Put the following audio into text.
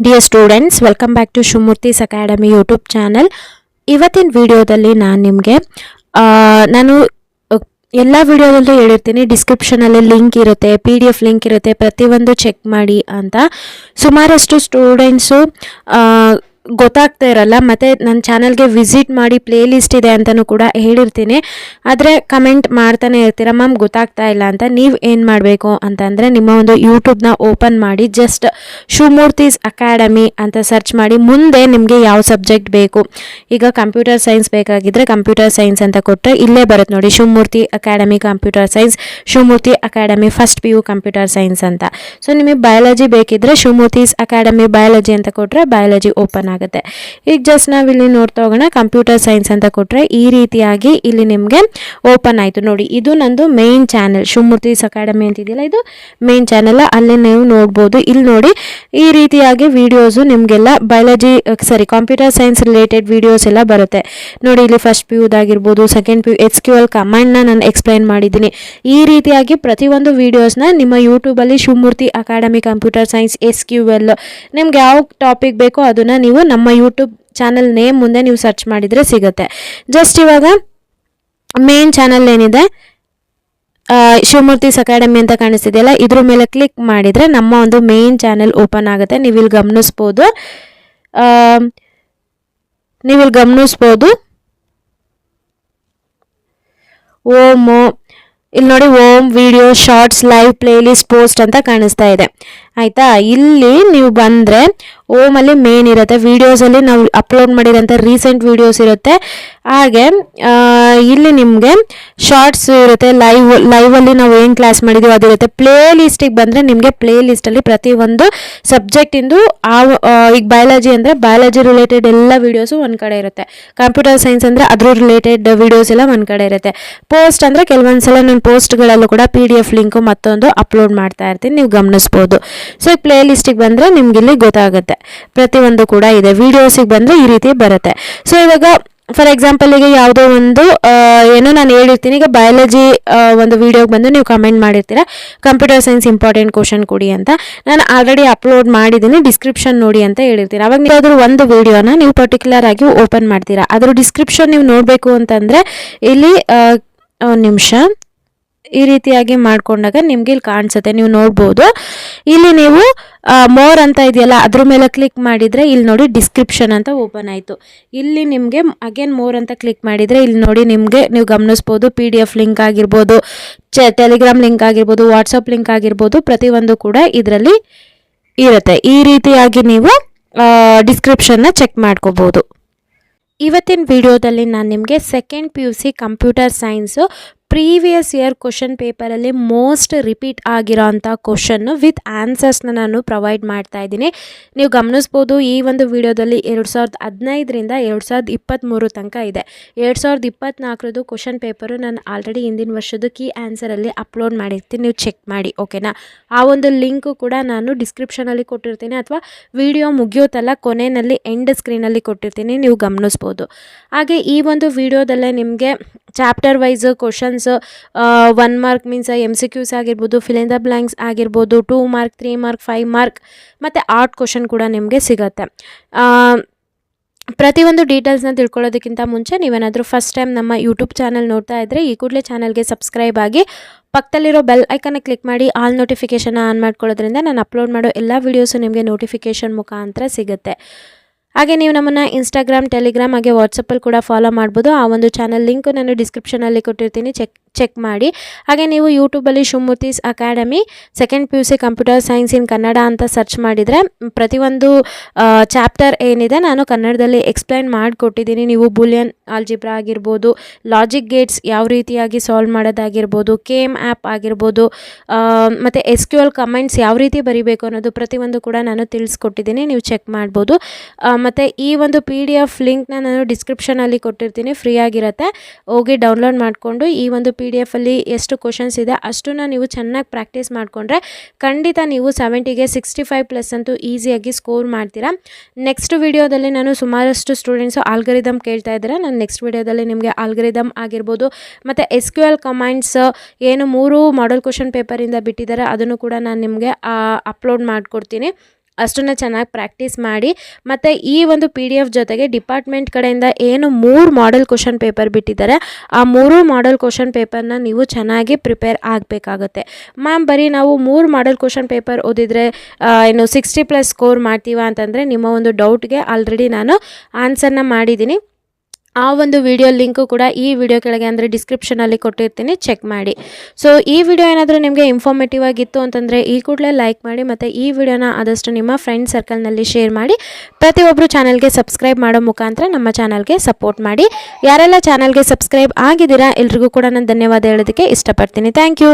Dear students, welcome back to Shumurthi's Academy YouTube channel. ಇವತ್ತಿನ ವಿಡಿಯೋದಲ್ಲಿ ನಾನು ಎಲ್ಲ ವಿಡಿಯೋದಲ್ಲೂ ಹೇಳಿರ್ತೀನಿ, ಡಿಸ್ಕ್ರಿಪ್ಷನಲ್ಲಿ ಲಿಂಕ್ ಇರುತ್ತೆ, PDF ಲಿಂಕ್ ಇರುತ್ತೆ, ಪ್ರತಿಯೊಂದು ಚೆಕ್ ಮಾಡಿ ಅಂತ. ಸುಮಾರಷ್ಟು ಸ್ಟೂಡೆಂಟ್ಸು ಗೊತ್ತಾಗ್ತಾ ಇರಲ್ಲ, ಮತ್ತು ನನ್ನ ಚಾನಲ್ಗೆ ವಿಸಿಟ್ ಮಾಡಿ ಪ್ಲೇ ಲಿಸ್ಟ್ ಇದೆ ಅಂತಲೂ ಕೂಡ ಹೇಳಿರ್ತೀನಿ. ಆದರೆ ಕಮೆಂಟ್ ಮಾಡ್ತಾನೆ ಇರ್ತೀರ, ಮ್ಯಾಮ್ ಗೊತ್ತಾಗ್ತಾ ಇಲ್ಲ ಅಂತ. ನೀವು ಏನು ಮಾಡಬೇಕು ಅಂತಂದರೆ, ನಿಮ್ಮ ಒಂದು ಯೂಟ್ಯೂಬ್ನ ಓಪನ್ ಮಾಡಿ ಜಸ್ಟ್ ಶಿವಮೂರ್ತಿಸ್ ಅಕಾಡೆಮಿ ಅಂತ ಸರ್ಚ್ ಮಾಡಿ. ಮುಂದೆ ನಿಮಗೆ ಯಾವ ಸಬ್ಜೆಕ್ಟ್ ಬೇಕು, ಈಗ ಕಂಪ್ಯೂಟರ್ ಸೈನ್ಸ್ ಬೇಕಾಗಿದ್ದರೆ ಕಂಪ್ಯೂಟರ್ ಸೈನ್ಸ್ ಅಂತ ಕೊಟ್ಟರೆ ಇಲ್ಲೇ ಬರುತ್ತೆ ನೋಡಿ, Shivamurthy academy computer science, Shivamurthy academy first PU computer science ಅಂತ. ಸೊ ನಿಮಗೆ ಬಯಾಲಜಿ ಬೇಕಿದ್ದರೆ ಶಿವಮೂರ್ತಿಸ್ ಅಕಾಡೆಮಿ ಬಯಾಲಜಿ ಅಂತ ಕೊಟ್ಟರೆ ಬಯಾಲಜಿ ಓಪನ್ ಆಗುತ್ತೆ. ಈಗ ಜಸ್ಟ್ ನಾವಿಲ್ಲಿ ನೋಡ್ತಾ ಹೋಗೋಣ, ಕಂಪ್ಯೂಟರ್ ಸೈನ್ಸ್ ಅಂತ ಕೊಟ್ಟರೆ ಈ ರೀತಿಯಾಗಿ ಇಲ್ಲಿ ನಿಮಗೆ ಓಪನ್ ಆಯಿತು ನೋಡಿ. ಇದು ನಂದು ಮೇನ್ ಚಾನೆಲ್, ಶಿವಮೂರ್ತಿಸ್ ಅಕಾಡೆಮಿ ಅಂತಿದೆಯಲ್ಲ, ಇದು ಮೇನ್ ಚಾನೆಲ್. ಅಲ್ಲಿ ನೀವು ನೋಡ್ಬೋದು, ಇಲ್ಲಿ ನೋಡಿ ಈ ರೀತಿಯಾಗಿ ವಿಡಿಯೋಸು ನಿಮಗೆಲ್ಲ ಕಂಪ್ಯೂಟರ್ ಸೈನ್ಸ್ ರಿಲೇಟೆಡ್ ವಿಡಿಯೋಸ್ ಎಲ್ಲ ಬರುತ್ತೆ ನೋಡಿ. ಇಲ್ಲಿ ಫಸ್ಟ್ PUದಾಗಿರ್ಬೋದು, ಸೆಕೆಂಡ್ PU SQL ಕಮಾಂಡ್ನ ನಾನು ಎಕ್ಸ್ಪ್ಲೈನ್ ಮಾಡಿದ್ದೀನಿ. ಈ ರೀತಿಯಾಗಿ ಪ್ರತಿಯೊಂದು ವೀಡಿಯೋಸ್ನ ನಿಮ್ಮ ಯೂಟ್ಯೂಬಲ್ಲಿ Shivamurthy academy computer science SQL ನಿಮ್ಗೆ ಯಾವ ಟಾಪಿಕ್ ಬೇಕೋ ಅದನ್ನು ನೀವು ನಮ್ಮ ಯೂಟ್ಯೂಬ್ ಚಾನಲ್ ನೇಮ್ ಮುಂದೆ ನೀವು ಸರ್ಚ್ ಮಾಡಿದರೆ ಸಿಗುತ್ತೆ. ಜಸ್ಟ್ ಇವಾಗ ಮೇನ್ ಚಾನಲ್ ಏನಿದೆ ಶಿವಮೂರ್ತಿಸ್ ಅಕಾಡೆಮಿ ಅಂತ ಕಾಣಿಸ್ತಿದೆಯಲ್ಲ, ಇದ್ರ ಮೇಲೆ ಕ್ಲಿಕ್ ಮಾಡಿದರೆ ನಮ್ಮ ಒಂದು ಮೇನ್ ಚಾನೆಲ್ ಓಪನ್ ಆಗುತ್ತೆ. ನೀವಿಲ್ಲಿ ಗಮನಿಸ್ಬೋದು. ಇಲ್ಲಿ ನೋಡಿ, home video shorts live playlist post ಅಂತ ಕಾಣಿಸ್ತಾ ಇದೆ ಆಯಿತಾ. ಇಲ್ಲಿ ನೀವು ಬಂದರೆ ಓಮಲ್ಲಿ ಮೇನ್ ಇರುತ್ತೆ, ವೀಡಿಯೋಸಲ್ಲಿ ನಾವು ಅಪ್ಲೋಡ್ ಮಾಡಿರೋಂಥ ರೀಸೆಂಟ್ ವೀಡಿಯೋಸ್ ಇರುತ್ತೆ. ಹಾಗೆ ಇಲ್ಲಿ ನಿಮಗೆ ಶಾರ್ಟ್ಸ್ ಇರುತ್ತೆ, ಲೈವಲ್ಲಿ ನಾವು ಏನು ಕ್ಲಾಸ್ ಮಾಡಿದ್ದೀವಿ ಅದಿರುತ್ತೆ. ಪ್ಲೇ ಲಿಸ್ಟಿಗೆ ಬಂದರೆ ನಿಮಗೆ ಪ್ಲೇ ಲಿಸ್ಟಲ್ಲಿ ಪ್ರತಿಯೊಂದು ಸಬ್ಜೆಕ್ಟಿಂದು ಈಗ ಬಯಾಲಜಿ ಅಂದರೆ ಬಯಾಲಜಿ ರಿಲೇಟೆಡ್ ಎಲ್ಲ ವೀಡಿಯೋಸು ಒಂದು ಕಡೆ ಇರುತ್ತೆ. ಕಂಪ್ಯೂಟರ್ ಸೈನ್ಸ್ ಅಂದರೆ ಅದ್ರ ರಿಲೇಟೆಡ್ ವೀಡಿಯೋಸ್ ಎಲ್ಲ ಒಂದು ಕಡೆ ಇರುತ್ತೆ. ಪೋಸ್ಟ್ ಅಂದರೆ ಕೆಲವೊಂದು ಸಲ ನಾನು ಪೋಸ್ಟ್ಗಳಲ್ಲೂ ಕೂಡ PDF ಲಿಂಕು ಮತ್ತೊಂದು ಅಪ್ಲೋಡ್ ಮಾಡ್ತಾ ಇರ್ತೀನಿ, ನೀವು ಗಮನಿಸ್ಬೋದು. ಸೊ ಪ್ಲೇ ಲಿಸ್ಟಿಗೆ ಬಂದರೆ ನಿಮ್ಗೆ ಇಲ್ಲಿ ಗೊತ್ತಾಗುತ್ತೆ, ಪ್ರತಿಯೊಂದು ಕೂಡ ಇದೆ. ವೀಡಿಯೋಸಿಗೆ ಬಂದರೆ ಈ ರೀತಿ ಬರುತ್ತೆ. ಸೊ ಇವಾಗ ಫಾರ್ ಎಕ್ಸಾಂಪಲ್ ಈಗ ಯಾವುದೋ ಒಂದು ಏನೋ ನಾನು ಹೇಳಿರ್ತೀನಿ, ಈಗ ಬಯಾಲಜಿ ಒಂದು ವೀಡಿಯೋಗೆ ಬಂದು ನೀವು ಕಮೆಂಟ್ ಮಾಡಿರ್ತೀರಾ, ಕಂಪ್ಯೂಟರ್ ಸೈನ್ಸ್ ಇಂಪಾರ್ಟೆಂಟ್ ಕ್ವಶನ್ ಕೊಡಿ ಅಂತ. ನಾನು ಆಲ್ರೆಡಿ ಅಪ್ಲೋಡ್ ಮಾಡಿದ್ದೀನಿ, ಡಿಸ್ಕ್ರಿಪ್ಷನ್ ನೋಡಿ ಅಂತ ಹೇಳಿರ್ತೀನಿ. ಅವಾಗ ನೀವು ಅದ್ರ ಒಂದು ವೀಡಿಯೋನ ನೀವು ಪರ್ಟಿಕ್ಯುಲರ್ ಆಗಿ ಓಪನ್ ಮಾಡ್ತೀರಾ. ಅದ್ರ ಡಿಸ್ಕ್ರಿಪ್ಷನ್ ನೀವು ನೋಡಬೇಕು ಅಂತಂದರೆ ಇಲ್ಲಿ ಒಂದು ನಿಮಿಷ ಈ ರೀತಿಯಾಗಿ ಮಾಡ್ಕೊಂಡಾಗ ನಿಮ್ಗೆ ಇಲ್ಲಿ ಕಾಣಿಸುತ್ತೆ, ನೀವು ನೋಡ್ಬೋದು. ಇಲ್ಲಿ ನೀವು ಮೋರ್ ಅಂತ ಇದೆಯಲ್ಲ, ಅದ್ರ ಮೇಲೆ ಕ್ಲಿಕ್ ಮಾಡಿದರೆ ಇಲ್ಲಿ ನೋಡಿ ಡಿಸ್ಕ್ರಿಪ್ಷನ್ ಅಂತ ಓಪನ್ ಆಯಿತು. ಇಲ್ಲಿ ನಿಮಗೆ ಅಗೇನ್ ಮೋರ್ ಅಂತ ಕ್ಲಿಕ್ ಮಾಡಿದರೆ ಇಲ್ಲಿ ನೋಡಿ ನೀವು ಗಮನಿಸ್ಬೋದು, PDF ಲಿಂಕ್ ಆಗಿರ್ಬೋದು, ಟೆಲಿಗ್ರಾಮ್ ಲಿಂಕ್ ಆಗಿರ್ಬೋದು, ವಾಟ್ಸಪ್ ಲಿಂಕ್ ಆಗಿರ್ಬೋದು, ಪ್ರತಿಯೊಂದು ಕೂಡ ಇದರಲ್ಲಿ ಇರುತ್ತೆ. ಈ ರೀತಿಯಾಗಿ ನೀವು ಡಿಸ್ಕ್ರಿಪ್ಷನ್ನ ಚೆಕ್ ಮಾಡ್ಕೋಬೋದು. ಇವತ್ತಿನ ವಿಡಿಯೋದಲ್ಲಿ ನಾನು ನಿಮಗೆ second PUC computer science previous year question ಪೇಪರಲ್ಲಿ ಮೋಸ್ಟ್ ರಿಪೀಟ್ ಆಗಿರೋ ಅಂಥ ಕ್ವಶನ್ನು ವಿತ್ ಆನ್ಸರ್ಸ್ನ ನಾನು ಪ್ರೊವೈಡ್ ಮಾಡ್ತಾ ಇದ್ದೀನಿ. ನೀವು ಗಮನಿಸ್ಬೋದು, ಈ ಒಂದು ವಿಡಿಯೋದಲ್ಲಿ 2015ರಿಂದ 2023 ತನಕ ಇದೆ. 2024 ಕ್ವಶನ್ ಪೇಪರು ನಾನು ಆಲ್ರೆಡಿ ಹಿಂದಿನ ವರ್ಷದ ಕೀ ಆನ್ಸರಲ್ಲಿ ಅಪ್ಲೋಡ್ ಮಾಡಿರ್ತೀನಿ, ನೀವು ಚೆಕ್ ಮಾಡಿ, ಓಕೆನಾ. ಆ ಒಂದು ಲಿಂಕು ಕೂಡ ನಾನು ಡಿಸ್ಕ್ರಿಪ್ಷನಲ್ಲಿ ಕೊಟ್ಟಿರ್ತೀನಿ, ಅಥವಾ ವಿಡಿಯೋ ಮುಗಿಯೋತಲ್ಲ ಕೊನೆಯಲ್ಲಿ ಎಂಡ್ ಸ್ಕ್ರೀನಲ್ಲಿ ಕೊಟ್ಟಿರ್ತೀನಿ, ನೀವು ಗಮನಿಸ್ಬೋದು. ಹಾಗೆ ಈ ಒಂದು ವಿಡಿಯೋದಲ್ಲೇ ನಿಮಗೆ chapter wise questions 1 mark means MCQs ಆಗಿರ್ಬೋದು, ಫಿಲ್ ಇನ್ ದ ಬ್ಲ್ಯಾಂಕ್ಸ್ ಆಗಿರ್ಬೋದು, 2 ಮಾರ್ಕ್ 3 ಮಾರ್ಕ್ 5 ಮಾರ್ಕ್ ಮತ್ತು ಆರ್ಟ್ ಕ್ವಶನ್ ಕೂಡ ನಿಮಗೆ ಸಿಗುತ್ತೆ. ಪ್ರತಿಯೊಂದು ಡೀಟೇಲ್ಸ್ನ ತಿಳ್ಕೊಳ್ಳೋದಕ್ಕಿಂತ ಮುಂಚೆ ನೀವೇನಾದರೂ ಫಸ್ಟ್ ಟೈಮ್ ನಮ್ಮ ಯೂಟ್ಯೂಬ್ ಚಾನಲ್ ನೋಡ್ತಾ ಇದ್ದರೆ ಈ ಕೂಡಲೇ ಚಾನಲ್ಗೆ ಸಬ್ಸ್ಕ್ರೈಬ್ ಆಗಿ ಪಕ್ಕದಲ್ಲಿರೋ ಬೆಲ್ ಐಕನ್ನ ಕ್ಲಿಕ್ ಮಾಡಿ ಆಲ್ ನೋಟಿಫಿಕೇಷನ್ ಆನ್ ಮಾಡ್ಕೊಳ್ಳೋದ್ರಿಂದ ನಾನು ಅಪ್ಲೋಡ್ ಮಾಡೋ ಎಲ್ಲ ವೀಡಿಯೋಸು ನಿಮಗೆ ನೋಟಿಫಿಕೇಷನ್ ಮುಖಾಂತರ ಸಿಗುತ್ತೆ. ಹಾಗೆ ನೀವು ನಮ್ಮನ್ನು ಇನ್ಸ್ಟಾಗ್ರಾಮ್, ಟೆಲಿಗ್ರಾಮ್ ಹಾಗೆ ವಾಟ್ಸಪ್ಪಲ್ಲಿ ಕೂಡ ಫಾಲೋ ಮಾಡ್ಬೋದು. ಆ ಒಂದು ಚಾನಲ್ ಲಿಂಕು ನಾನು ಡಿಸ್ಕ್ರಿಪ್ಷನಲ್ಲಿ ಕೊಟ್ಟಿರ್ತೀನಿ, ಚೆಕ್ ಮಾಡಿ. ಹಾಗೆ ನೀವು ಯೂಟ್ಯೂಬಲ್ಲಿ Shivamurthy's academy second PUC computer science in Kannada ಅಂತ ಸರ್ಚ್ ಮಾಡಿದರೆ ಪ್ರತಿಯೊಂದು ಚಾಪ್ಟರ್ ಏನಿದೆ ನಾನು ಕನ್ನಡದಲ್ಲಿ ಎಕ್ಸ್ಪ್ಲೈನ್ ಮಾಡಿಕೊಟ್ಟಿದ್ದೀನಿ. ನೀವು ಬೂಲಿಯನ್ ಆಲ್ಜಿಬ್ರಾ ಆಗಿರ್ಬೋದು, ಲಾಜಿಕ್ ಗೇಟ್ಸ್ ಯಾವ ರೀತಿಯಾಗಿ ಸಾಲ್ವ್ ಮಾಡೋದಾಗಿರ್ಬೋದು, KM ಆ್ಯಪ್ ಆಗಿರ್ಬೋದು, ಮತ್ತು SQL ಕಮೆಂಟ್ಸ್ ಯಾವ ರೀತಿ ಬರೀಬೇಕು ಅನ್ನೋದು ಪ್ರತಿಯೊಂದು ಕೂಡ ನಾನು ತಿಳಿಸ್ಕೊಟ್ಟಿದ್ದೀನಿ, ನೀವು ಚೆಕ್ ಮಾಡ್ಬೋದು. ಮತ್ತು ಈ ಒಂದು PDF ಲಿಂಕ್ನ ನಾನು ಡಿಸ್ಕ್ರಿಪ್ಷನಲ್ಲಿ ಕೊಟ್ಟಿರ್ತೀನಿ, ಫ್ರೀ ಆಗಿರುತ್ತೆ, ಹೋಗಿ ಡೌನ್ಲೋಡ್ ಮಾಡಿಕೊಂಡು ಈ ಒಂದು PDF ಎಷ್ಟು ಕ್ವಶನ್ಸ್ ಇದೆ ಅಷ್ಟನ್ನು ನೀವು ಚೆನ್ನಾಗಿ ಪ್ರಾಕ್ಟೀಸ್ ಮಾಡಿಕೊಂಡ್ರೆ ಖಂಡಿತ ನೀವು 70ಗೆ 65+ ಅಂತೂ ಈಸಿಯಾಗಿ ಸ್ಕೋರ್ ಮಾಡ್ತೀರಾ. ನೆಕ್ಸ್ಟ್ ವಿಡಿಯೋದಲ್ಲಿ ನಾನು ಸುಮಾರಷ್ಟು ಸ್ಟೂಡೆಂಟ್ಸು ಆಲ್ಗರಿದಮ್ ಕೇಳ್ತಾ ಇದ್ದಾರೆ, ನಾನು ನೆಕ್ಸ್ಟ್ ವಿಡಿಯೋದಲ್ಲಿ ನಿಮಗೆ ಆಲ್ಗರಿದಮ್ ಆಗಿರ್ಬೋದು ಮತ್ತು SQL ಕಮಾಂಡ್ಸ್ ಏನು 3 ಮಾಡೆಲ್ ಕ್ವಶನ್ ಪೇಪರಿಂದ ಬಿಟ್ಟಿದ್ದಾರೆ ಅದನ್ನು ಕೂಡ ನಾನು ನಿಮಗೆ ಅಪ್ಲೋಡ್ ಮಾಡಿಕೊಡ್ತೀನಿ. ಅಷ್ಟನ್ನು ಚೆನ್ನಾಗಿ ಪ್ರಾಕ್ಟೀಸ್ ಮಾಡಿ ಮತ್ತು ಈ ಒಂದು PDF ಜೊತೆಗೆ ಡಿಪಾರ್ಟ್ಮೆಂಟ್ ಕಡೆಯಿಂದ ಏನು 3 ಮಾಡೆಲ್ ಕ್ವಶನ್ ಪೇಪರ್ ಬಿಟ್ಟಿದ್ದಾರೆ ಆ 3 ಮಾಡೆಲ್ ಕ್ವಶನ್ ಪೇಪರ್ನ ನೀವು ಚೆನ್ನಾಗಿ ಪ್ರಿಪೇರ್ ಆಗಬೇಕಾಗುತ್ತೆ. ಮ್ಯಾಮ್ ಬರೀ ನಾವು 3 ಮಾಡೆಲ್ ಕ್ವಶನ್ ಪೇಪರ್ ಓದಿದರೆ ಏನು 60+ ಸ್ಕೋರ್ ಮಾಡ್ತೀವಾ ಅಂತಂದರೆ ನಿಮ್ಮ ಒಂದು ಡೌಟ್ಗೆ ಆಲ್ರೆಡಿ ನಾನು ಆನ್ಸರ್ನ ಮಾಡಿದ್ದೀನಿ. ಆ ಒಂದು ವಿಡಿಯೋ ಲಿಂಕು ಕೂಡ ಈ ವಿಡಿಯೋ ಕೆಳಗೆ ಅಂದರೆ ಡಿಸ್ಕ್ರಿಪ್ಷನಲ್ಲಿ ಕೊಟ್ಟಿರ್ತೀನಿ, ಚೆಕ್ ಮಾಡಿ. ಸೊ ಈ ವಿಡಿಯೋ ಏನಾದರೂ ನಿಮಗೆ ಇನ್ಫಾರ್ಮೇಟಿವ್ ಆಗಿತ್ತು ಅಂತಂದರೆ ಈ ಕೂಡಲೇ ಲೈಕ್ ಮಾಡಿ ಮತ್ತು ಈ ವಿಡಿಯೋನ ಆದಷ್ಟು ನಿಮ್ಮ ಫ್ರೆಂಡ್ ಸರ್ಕಲ್ನಲ್ಲಿ ಶೇರ್ ಮಾಡಿ. ಪ್ರತಿಯೊಬ್ಬರು ಚಾನಲ್ಗೆ ಸಬ್ಸ್ಕ್ರೈಬ್ ಮಾಡೋ ಮುಖಾಂತರ ನಮ್ಮ ಚಾನಲ್ಗೆ ಸಪೋರ್ಟ್ ಮಾಡಿ. ಯಾರೆಲ್ಲ ಚಾನಲ್ಗೆ ಸಬ್ಸ್ಕ್ರೈಬ್ ಆಗಿದ್ದೀರಾ ಎಲ್ರಿಗೂ ಕೂಡ ನಾನು ಧನ್ಯವಾದ ಹೇಳೋದಕ್ಕೆ ಇಷ್ಟಪಡ್ತೀನಿ. Thank you.